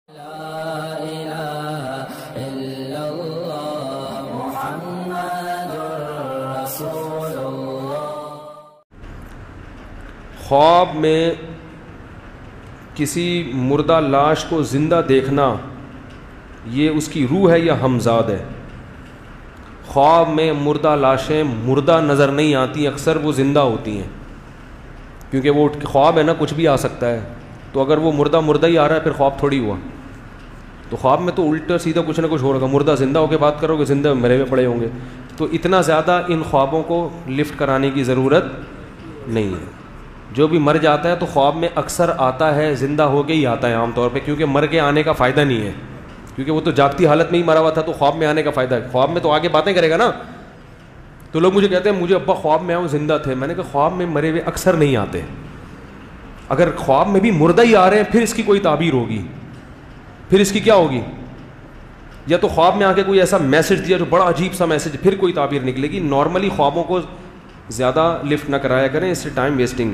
خواب میں کسی مردہ لاش کو زندہ دیکھنا یہ اس کی روح ہے یا ہمزاد ہے؟ خواب میں مردہ لاشیں مردہ نظر نہیں آتی، اکثر وہ زندہ ہوتی ہیں، کیونکہ وہ خواب ہے نا، کچھ بھی آ سکتا ہے. تو اگر وہ مردہ ہی آ رہا ہے پھر خواب تھوڑی ہوا. تو خواب میں تو الٹا سیدھا کچھ نہ کچھ ہو رہا، مردہ زندہ ہو کے بات کرو گے، زندہ مرے ہوئے پڑے ہوں گے. تو اتنا زیادہ ان خوابوں کو لفٹ کرانے کی ضرورت نہیں ہے. جو بھی مر جاتا ہے تو خواب میں اکثر آتا ہے، زندہ ہو کے ہی آتا ہے عام طور پہ، کیونکہ مر کے آنے کا فائدہ نہیں ہے، کیونکہ وہ تو جاگتی حالت میں ہی مرا ہوا تھا، تو خواب میں آنے کا فائدہ ہے. خواب میں تو آگے باتیں کرے گا نا. تو لوگ مجھے کہتے ہیں مجھے ابا خواب میں آؤں زندہ تھے. میں نے کہا خواب میں مرے ہوئے اکثر نہیں آتے. اگر خواب میں بھی مردہ ہی آ رہے ہیں پھر اس کی کوئی تعبیر ہوگی، پھر اس کی کیا ہوگی؟ یا تو خواب میں آ کے کوئی ایسا میسج دیا جو بڑا عجیب سا میسج، پھر کوئی تعبیر نکلے گی. نارملی خوابوں کو زیادہ لفٹ نہ کرایا کریں، اس سے ٹائم ویسٹنگ.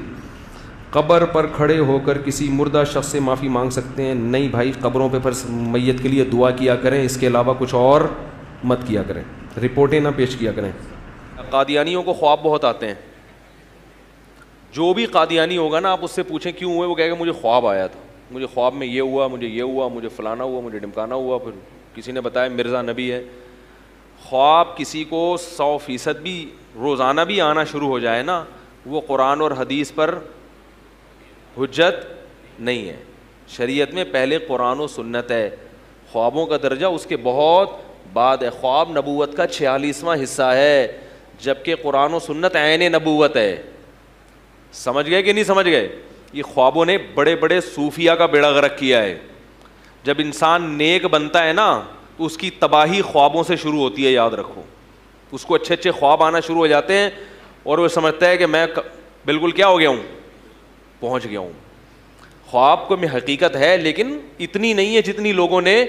قبر پر کھڑے ہو کر کسی مردہ شخص سے معافی مانگ سکتے ہیں؟ نہیں بھائی، قبروں پہ میت کے لیے دعا کیا کریں، اس کے علاوہ کچھ اور مت کیا کریں، رپورٹیں نہ پیش کیا کریں. قادیانیوں کو خواب بہت آتے ہیں. جو بھی قادیانی ہوگا نا، آپ اس سے پوچھیں کیوں ہوئے، وہ کہے گا مجھے خواب آیا تھا، مجھے خواب میں یہ ہوا، مجھے یہ ہوا، مجھے فلانا ہوا، مجھے ڈمکانا ہوا، پھر کسی نے بتایا مرزا نبی ہے. خواب کسی کو 100% بھی روزانہ بھی آنا شروع ہو جائے نا، وہ قرآن اور حدیث پر حجت نہیں ہے. شریعت میں پہلے قرآن و سنت ہے، خوابوں کا درجہ اس کے بہت بعد ہے. خواب نبوت کا 46واں حصہ ہے، جبکہ قرآن و سنت عین نبوت ہے. سمجھ گئے کہ نہیں سمجھ گئے؟ یہ خوابوں نے بڑے بڑے صوفیہ کا بیڑا غرق کیا ہے. جب انسان نیک بنتا ہے نا تو اس کی تباہی خوابوں سے شروع ہوتی ہے، یاد رکھو. اس کو اچھے اچھے خواب آنا شروع ہو جاتے ہیں اور وہ سمجھتا ہے کہ میں بالکل کیا ہو گیا ہوں، پہنچ گیا ہوں. خواب کو میں حقیقت ہے لیکن اتنی نہیں ہے جتنی لوگوں نے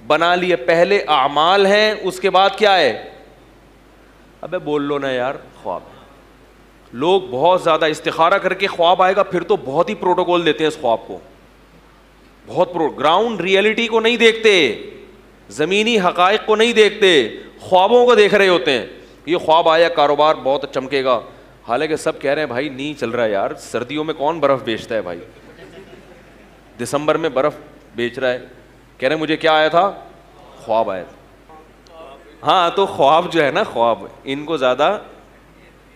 بنا لی ہے. پہلے اعمال ہیں، اس کے بعد کیا ہے؟ ابے بول لو نا یار. خواب لوگ بہت زیادہ استخارہ کر کے خواب آئے گا، پھر تو بہت ہی پروٹوکول دیتے ہیں اس خواب کو، بہت گراؤنڈ ریئلٹی کو نہیں دیکھتے، زمینی حقائق کو نہیں دیکھتے، خوابوں کو دیکھ رہے ہوتے ہیں. یہ خواب آیا کاروبار بہت چمکے گا، حالانکہ سب کہہ رہے ہیں بھائی نہیں چل رہا ہے یار. سردیوں میں کون برف بیچتا ہے بھائی؟ دسمبر میں برف بیچ رہا ہے، کہہ رہے ہیں مجھے کیا آیا تھا؟ خواب آیا تھا. ہاں تو خواب جو ہے نا، خواب ان کو زیادہ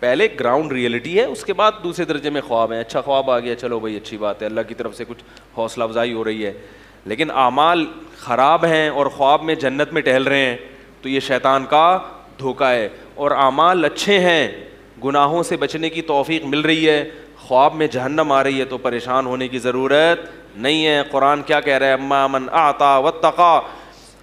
پہلے گراؤنڈ ریئلٹی ہے، اس کے بعد دوسرے درجے میں خواب ہیں. اچھا خواب آ گیا، چلو بھائی اچھی بات ہے، اللہ کی طرف سے کچھ حوصلہ افزائی ہو رہی ہے. لیکن اعمال خراب ہیں اور خواب میں جنت میں ٹہل رہے ہیں تو یہ شیطان کا دھوکہ ہے. اور اعمال اچھے ہیں، گناہوں سے بچنے کی توفیق مل رہی ہے، خواب میں جہنم آ رہی ہے تو پریشان ہونے کی ضرورت نہیں ہے. قرآن کیا کہہ رہا ہے؟ اما من اعطا واتقا،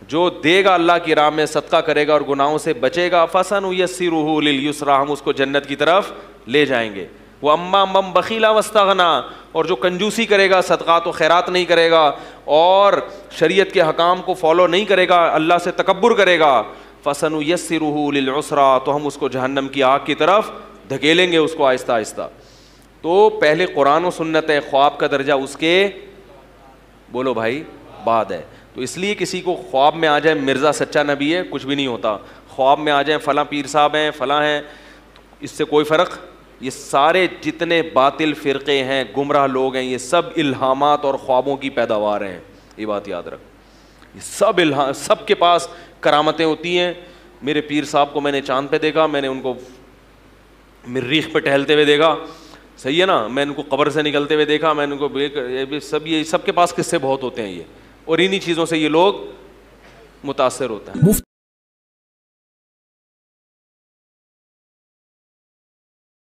جو دے گا اللہ کی راہ میں، صدقہ کرے گا اور گناہوں سے بچے گا، فسنیسرہ للیسریٰ، ہم اس کو جنت کی طرف لے جائیں گے. وہ اما من بخیل واستغنی، اور جو کنجوسی کرے گا، صدقات و خیرات نہیں کرے گا اور شریعت کے حکام کو فالو نہیں کرے گا، اللہ سے تکبر کرے گا، فسنیسرہ للعسریٰ، تو ہم اس کو جہنم کی آگ کی طرف دھکیلیں گے اس کو آہستہ آہستہ. تو پہلے قرآن و سنت ہے، خواب کا درجہ اس کے بولو بھائی بعد ہے. تو اس لیے کسی کو خواب میں آ جائے مرزا سچا نبی ہے، کچھ بھی نہیں ہوتا. خواب میں آ جائیں فلاں پیر صاحب ہیں، فلاں ہیں، اس سے کوئی فرق. یہ سارے جتنے باطل فرقے ہیں، گمراہ لوگ ہیں، یہ سب الہامات اور خوابوں کی پیداوار ہیں. یہ بات یاد رکھ، یہ سب سب کے پاس کرامتیں ہوتی ہیں. میرے پیر صاحب کو میں نے چاند پہ دیکھا، میں نے ان کو مریخ پہ ٹہلتے ہوئے دیکھا، صحیح ہے نا، میں ان کو قبر سے نکلتے ہوئے دیکھا، میں ان کو یہ سب کے پاس قصے بہت ہوتے ہیں یہ، اور انہی چیزوں سے یہ لوگ متاثر ہوتا ہے.